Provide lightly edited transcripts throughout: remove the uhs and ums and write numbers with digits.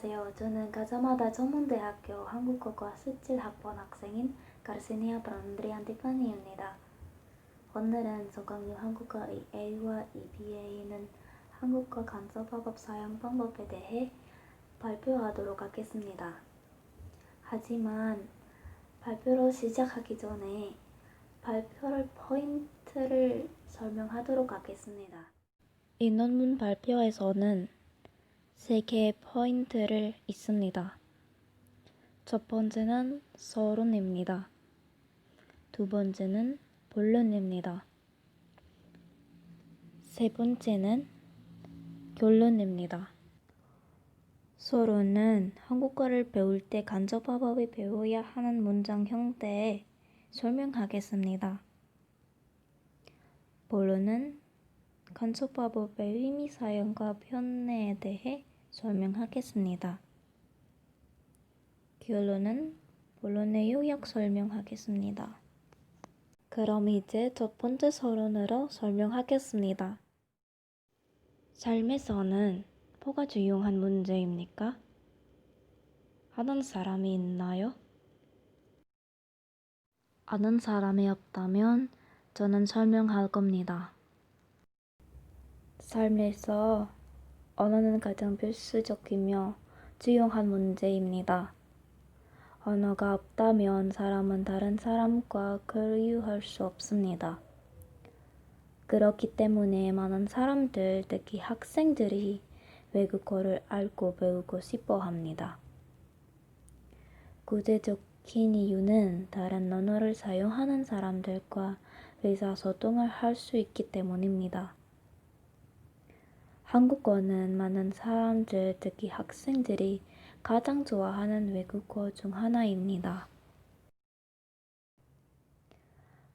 안녕하세요. 저는 가자마다 전문대학교 한국어과 17학번 학생인 가르시니아 브란드리안 티파니입니다. 오늘은 저강유 한국어의 A와 EBA는 한국어 간접화법 사용 방법에 대해 발표하도록 하겠습니다. 하지만 발표를 시작하기 전에 발표를 포인트를 설명하도록 하겠습니다. 이 논문 발표에서는 3개의 포인트를 있습니다. 첫 번째는 서론입니다. 두 번째는 본론입니다. 세 번째는 결론입니다. 서론은 한국어를 배울 때 간접화법을 배워야 하는 문장 형태에 설명하겠습니다. 본론은 간접화법의 의미 사용과 변화에 대해 설명하겠습니다. 결론은 본론의 요약 설명하겠습니다. 그럼 이제 첫 번째 서론으로 설명하겠습니다. 삶에서는 뭐가 중요한 문제입니까? 아는 사람이 있나요? 아는 사람이 없다면 저는 설명할 겁니다. 삶에서 언어는 가장 필수적이며 중요한 문제입니다. 언어가 없다면 사람은 다른 사람과 교류할 수 없습니다. 그렇기 때문에 많은 사람들, 특히 학생들이 외국어를 알고 배우고 싶어 합니다. 구체적인 이유는 다른 언어를 사용하는 사람들과 의사소통을 할 수 있기 때문입니다. 한국어는 많은 사람들, 특히 학생들이 가장 좋아하는 외국어 중 하나입니다.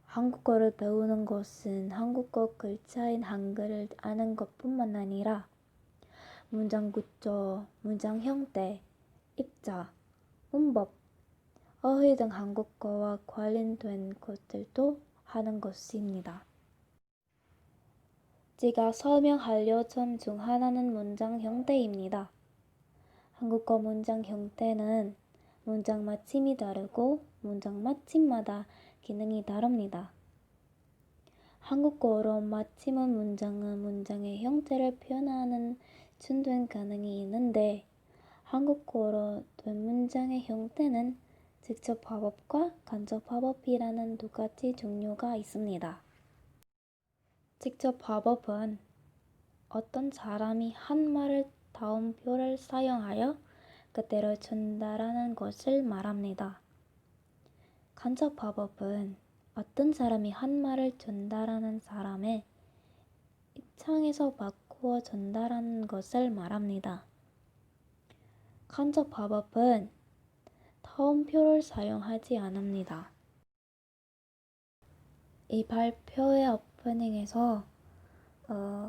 한국어를 배우는 것은 한국어 글자인 한글을 아는 것뿐만 아니라 문장 구조, 문장 형태, 입자, 문법, 어휘 등 한국어와 관련된 것들도 하는 것입니다. 제가 설명할 점 중 하나는 문장 형태입니다. 한국어 문장 형태는 문장 마침이 다르고 문장 마침마다 기능이 다릅니다. 한국어로 마침은 문장은 문장의 형태를 표현하는 준된 기능이 있는데 한국어로 된 문장의 형태는 직접화법과 간접화법이라는 두 가지 종류가 있습니다. 직접화법은 어떤 사람이 한 말을 다음표를 사용하여 그대로 전달하는 것을 말합니다. 간접화법은 어떤 사람이 한 말을 전달하는 사람의 입장에서 바꾸어 전달하는 것을 말합니다. 간접화법은 다음표를 사용하지 않습니다. 이 발표의 오프닝에서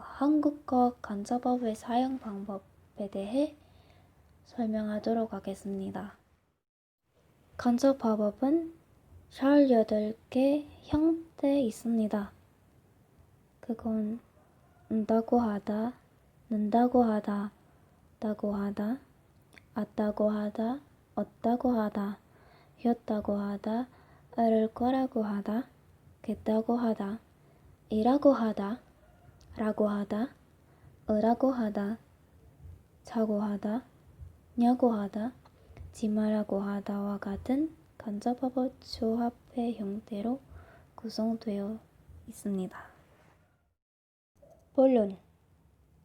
한국어 간접화법의 사용 방법에 대해 설명하도록 하겠습니다. 간접화법은 18개 형태 있습니다. 그건 다고 하다, 는다고 하다, 다고 하다, 왔다고 하다, 없다고 하다, 였다고 하다, 이럴 거라고 하다, 겠다고 하다, 이라고 하다, 라고 하다, 으라고 하다, 자고 하다, 냐고 하다, 지마라고 하다와 같은 간접화법 조합의 형태로 구성되어 있습니다. 본론.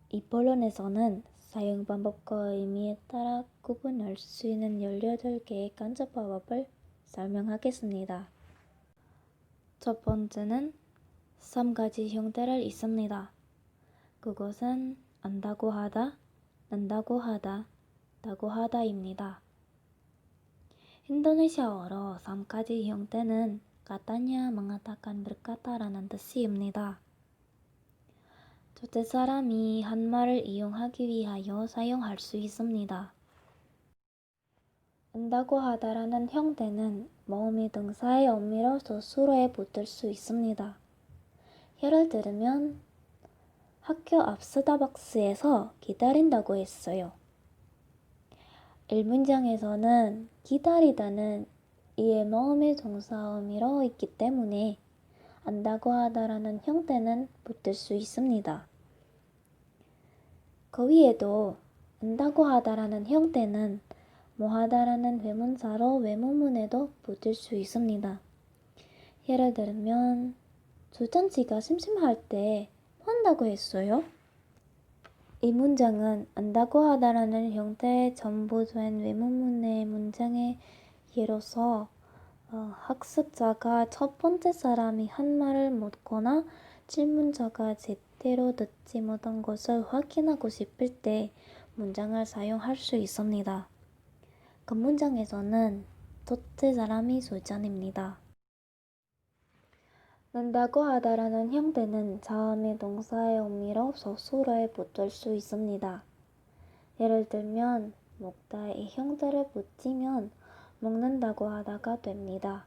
이 본론에서는 사용 방법과 의미에 따라 구분할 수 있는 18개의 간접화법을 설명하겠습니다. 첫 번째는 3가지 형태를 있습니다. 그것은 안다고 하다, 는다고 하다, 다고 하다입니다. 인도네시아어로 3가지 형태는 katanya mengatakan berkata라는 뜻입니다. 첫째 사람이 한 말을 이용하기 위하여 사용할 수 있습니다. 안다고 하다라는 형태는 모음이 동사의 의미로서 수로에 붙을 수 있습니다. 예를 들면 학교 앞 스타벅스에서 기다린다고 했어요. 일문장에서는 기다리다는 이의 모음의 동사 의미로 있기 때문에 안다고 하다라는 형태는 붙을 수 있습니다. 그 위에도 안다고 하다라는 형태는 뭐하다라는 회문사로 외모문에도 붙을 수 있습니다. 예를 들면 조찬치가 심심할 때 뭐 한다고 했어요? 이 문장은 안다고 하다라는 형태의 전부된 외모문의 문장의 예로서 학습자가 첫 번째 사람이 한 말을 묻거나 질문자가 제대로 듣지 못한 것을 확인하고 싶을 때 문장을 사용할 수 있습니다. 그 문장에서는 첫째 사람이 소찬입니다. 는다고 하다라는 형태는 자음의 동사의 의미로 서술어에 붙을 수 있습니다. 예를 들면 먹다에 이 형태를 붙이면 먹는다고 하다가 됩니다.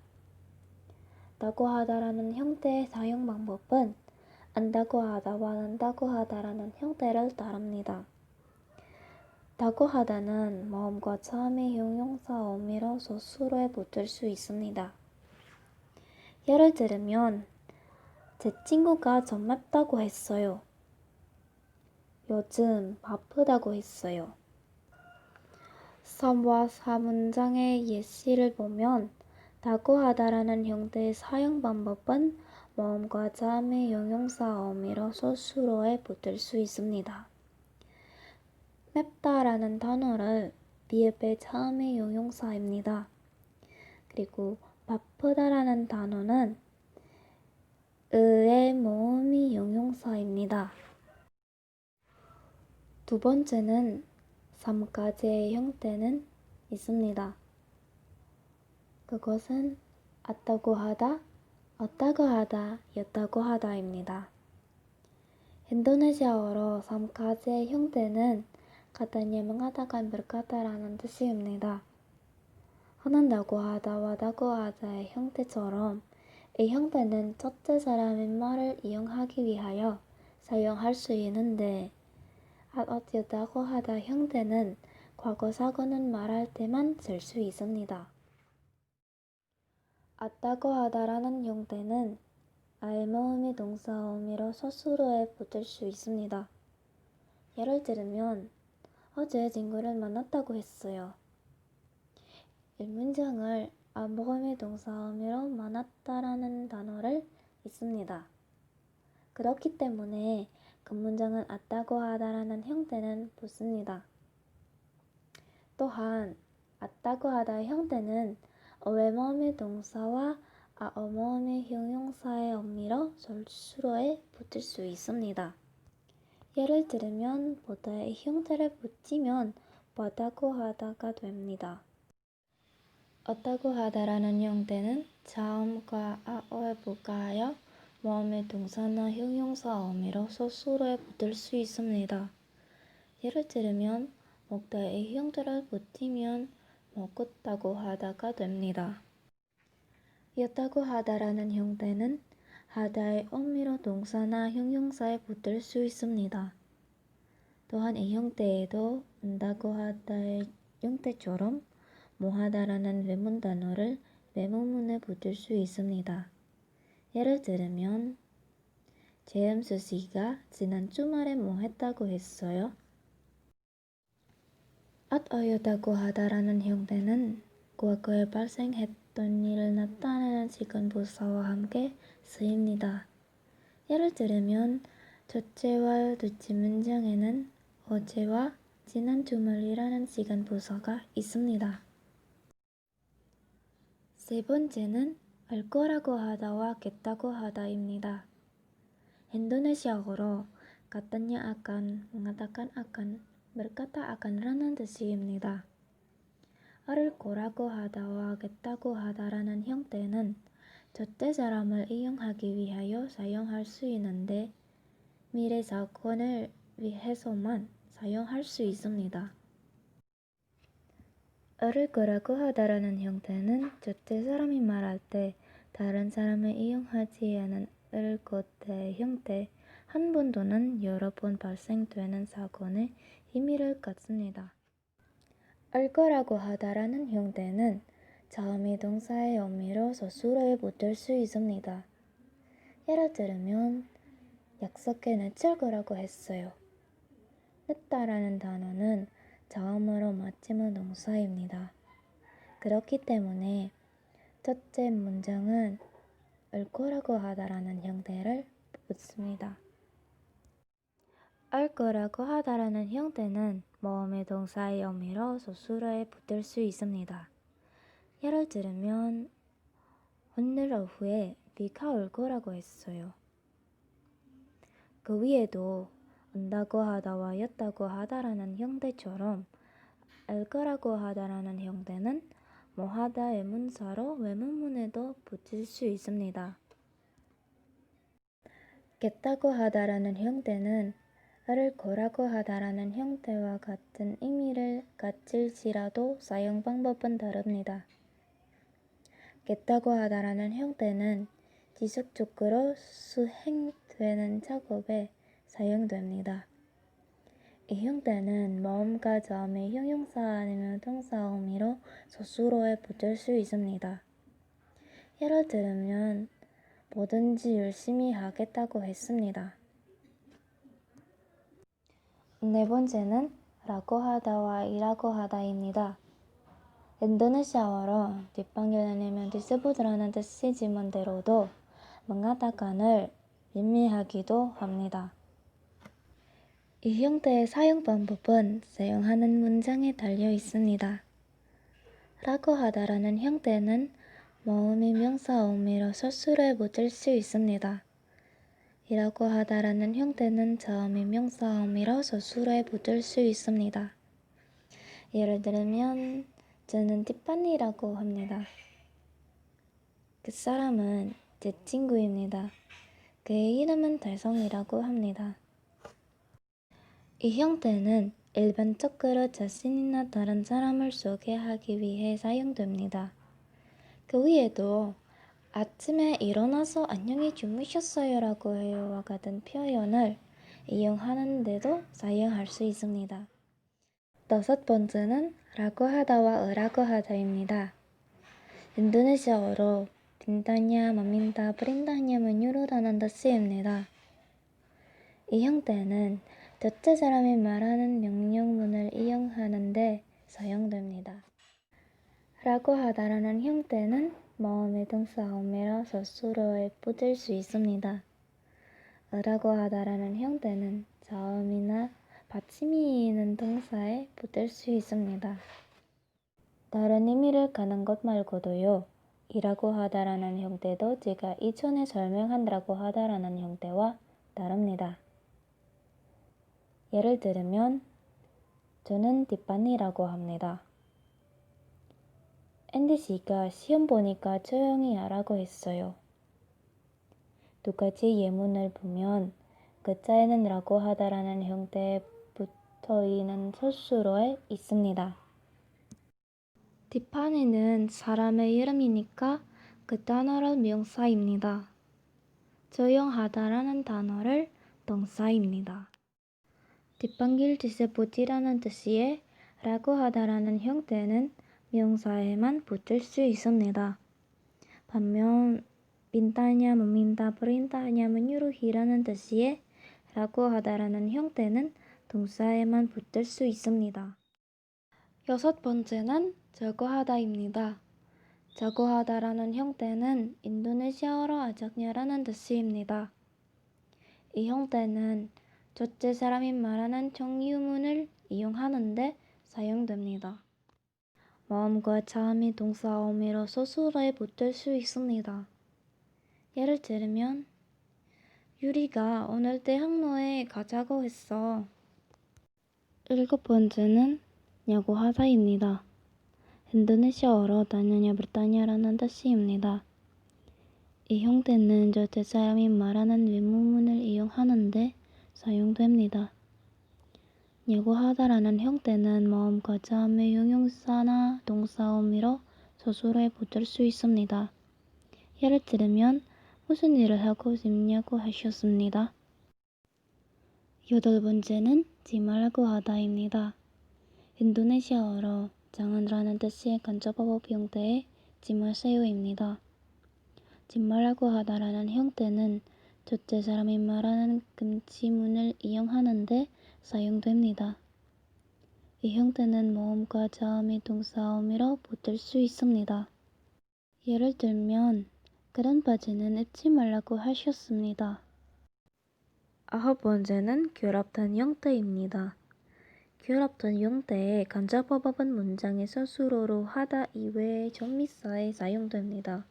다고 하다라는 형태의 사용 방법은 안다고 하다와 는다고 하다라는 형태를 따릅니다. 다고 하다는 모음과 자음의 형용사 의미로 서술어에 붙을 수 있습니다. 예를 들면 제 친구가 좀 맵다고 했어요. 요즘 바쁘다고 했어요. 3와 4문장의 예시를 보면 다고 하다라는 형태의 사용 방법은 모음과 자음의 형용사 의미로 서술어에 붙을 수 있습니다. 맵다라는 단어를 비읍의 자음의 형용사입니다. 그리고 바쁘다라는 단어는 의의 모음이 형용사입니다. 두 번째는 3가지의 형태는 있습니다. 그것은 atda고 하다, 없다고 하다, 였다고 하다입니다. 인도네시아어로 3가지의 형태는 katanya mengatakan berkata라는 뜻입니다. 화난다고 하다와 다고 하다의 형태처럼 이 형태는 첫째 사람인 말을 이용하기 위하여 사용할 수 있는데 였다고 하다 형태는 과거사건은 말할 때만 쓸 수 있습니다. at다고 하다라는 형태는 아의 모음의 동사 의미로 서술어에 붙을 수 있습니다. 예를 들면 어제 친구를 만났다고 했어요. 이 문장을 아 모음의 동사 의미로 만났다라는 단어를 있습니다. 그렇기 때문에 그 문장은 at다고 하다라는 형태는 붙습니다. 또한 at다고 하다의 형태는 어외모음의 동사와 아어모음의 형용사의 의미로 서술어에 붙을 수 있습니다. 예를 들면 보다의 형태를 붙이면 보다고 하다가 됩니다. 없다고 하다라는 형태는 자음과 아어에 부과하여 모음의 동사나 형용사 의미로 서술어에 붙을 수 있습니다. 예를 들면 먹다의 형태를 붙이면 먹었다고 하다가 됩니다. 였다고 하다라는 형태는 하다의 의미로 동사나 형용사에 붙을 수 있습니다. 또한 이 형태에도 은다고 하다의 형태처럼 뭐하다라는 외문 단어를 외모문에 붙일 수 있습니다. 예를 들면 재음수 씨가 지난 주말에 뭐 했다고 했어요? at어였다고 하다라는 형태는 과거에 발생했던 일을 나타내는 시간부사와 함께 쓰입니다. 예를 들면 첫째와 둘째 문장에는 어제와 지난 주말이라는 시간부사가 있습니다. 세 번째는 알 거라고 하다와 겠다고 하다입니다. 인도네시아어로 katanya akan, mengatakan akan, berkata akan라는 뜻입니다. 알 거라고 하다와 겠다고 하다라는 형태는 첫째 사람을 이용하기 위하여 사용할 수 있는데 미래 사건을 위해서만 사용할 수 있습니다. 을 거라고 하다라는 형태는 첫째 사람이 말할 때 다른 사람을 이용하지 않은 을 것의 형태, 한 번 또는 여러 번 발생되는 사건의 의미를 갖습니다. 알 거라고 하다라는 형태는 자음이 동사의 의미로 서술어에 붙을 수 있습니다. 예를 들면 약속해 늦을 거라고 했어요. 늦다라는 단어는 자음으로 맞춤은 동사입니다. 그렇기 때문에 첫째 문장은 알 거라고 하다라는 형태를 붙습니다. 알 거라고 하다라는 형태는 모음의 동사의 의미로 서술어에 붙을 수 있습니다. 예를 들면 오늘 오후에 비가 올 거라고 했어요. 그 위에도 온다고 하다와 였다고 하다라는 형태처럼 알 거라고 하다라는 형태는 뭐하다 의문사로 외문문에도 붙일 수 있습니다. 겠다고 하다라는 형태는 알 거라고 하다라는 형태와 같은 의미를 가질지라도 사용 방법은 다릅니다. 겠다고 하다라는 형태는 지속적으로 수행되는 작업에 사용됩니다. 이 형태는 모음과 자음의 형용사 아니면 동사 의미로 서술어에 붙을 수 있습니다. 예를 들면 뭐든지 열심히 하겠다고 했습니다. 네 번째는 라고 하다와 이라고 하다입니다. 인도네시아어로 뒷방길 아니면 디스보드라는 뜻이지만 대로도 mengatakan을 의미하기도 합니다. 이 형태의 사용 방법은 사용하는 문장에 달려 있습니다. 라고 하다라는 형태는 모음이 명사 의미로 서술어에 붙을 수 있습니다. 이라고 하다라는 형태는 자음이 명사 의미로 서술어에 붙을 수 있습니다. 예를 들면 저는 티파니라고 합니다. 그 사람은 제 친구입니다. 그의 이름은 달성이라고 합니다. 이 형태는 일반적으로 자신이나 다른 사람을 소개하기 위해 사용됩니다. 그 위에도 아침에 일어나서 안녕히 주무셨어요 라고 해요와 같은 표현을 이용하는데도 사용할 수 있습니다. 다섯 번째는 라고 하다와 으라고 하다입니다. 인도네시아어로 빈다냐, 마민다, 브린다냐, 메뉴로라는 뜻입니다. 이 형태는 첫째 사람이 말하는 명령문을 이용하는데 사용됩니다. 라고 하다라는 형태는 모음의 동사 의미로 서술어에 붙을 수 있습니다. 라고 하다라는 형태는 자음이나 받침이 있는 동사에 붙을 수 있습니다. 다른 의미를 가는 것 말고도요. 이라고 하다라는 형태도 제가 이전에 설명한 라고 하다라는 형태와 다릅니다. 예를 들면 저는 뒷반이라고 합니다. 앤디 씨가 시험 보니까 조용히 하라고 했어요. 두 가지 예문을 보면 그자에는 라고 하다라는 형태에 붙어있는 서술어에 있습니다. 티파니는 사람의 이름이니까 그 단어를 명사입니다. 조용하다라는 단어를 동사입니다. 뒷방길 디스보디라는 뜻이에 라고 하다라는 형태는 명사에만 붙을 수 있습니다. 반면 빈다냐, 멈민다, 브린다냐, 메뉴로히라는 뜻이에 라고 하다라는 형태는 동사에만 붙을 수 있습니다. 여섯 번째는 저거하다입니다. 저거하다라는 형태는 인도네시아어로 아작냐라는 뜻입니다. 이 형태는 첫째 사람이 말하는 정유문을 이용하는데 사용됩니다. 모음과 자음이 동사 의미로 서술어에 붙을 수 있습니다. 예를 들면 유리가 오늘 대학로에 가자고 했어. 일곱 번째는 야구하다입니다. 인도네시아어로 다냐냐 브리타냐라는 뜻입니다. 이 형태는 첫째 사람이 말하는 외문문을 이용하는데 사용됩니다. 야구하다라는 형태는 모음과 자음의 형용사나 동사 의미로 서술어에 붙을 수 있습니다. 예를 들면 무슨 일을 하고 싶냐고 하셨습니다. 여덟 번째는 지말라고 하다입니다. 인도네시아어로 장은라는 뜻의 간접어법 형태의 짓말사유입니다. 짓말하고 하다라는 형태는 둘째 사람이 말하는 금지문을 이용하는데 사용됩니다. 이 형태는 모음과 자음이 동사음으로 붙을 수 있습니다. 예를 들면 그런 바지는 입지 말라고 하셨습니다. 9번째는 결합된 형태입니다. 결합된 형태의 간접어법은 문장에서 수로로 하다 이외의 접미사에 사용됩니다.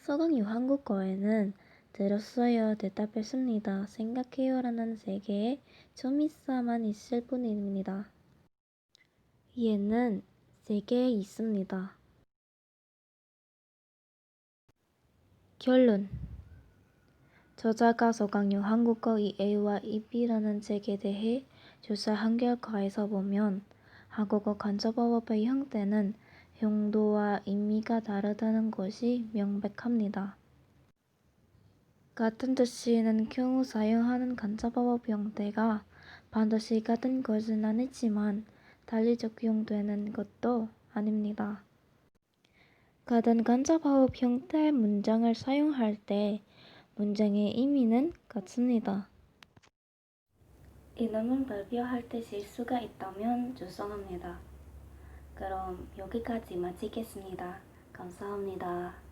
서강유 한국어에는 들었어요, 대답했습니다, 생각해요 라는 세 개의 접미사만 있을 뿐입니다. 얘는 세 개 있습니다. 결론. 저자가 서강유 한국어 A와 B라는 책에 대해 조사한 결과에서 보면 한국어 간접어법의 형태는 용도와 의미가 다르다는 것이 명백합니다. 같은 뜻이 있는 경우 사용하는 간접어법 형태가 반드시 같은 것은 아니지만 달리 적용되는 것도 아닙니다. 같은 간접어법 형태의 문장을 사용할 때 문장의 의미는 같습니다. 이놈을 발표할 때 실수가 있다면 죄송합니다. 그럼 여기까지 마치겠습니다. 감사합니다.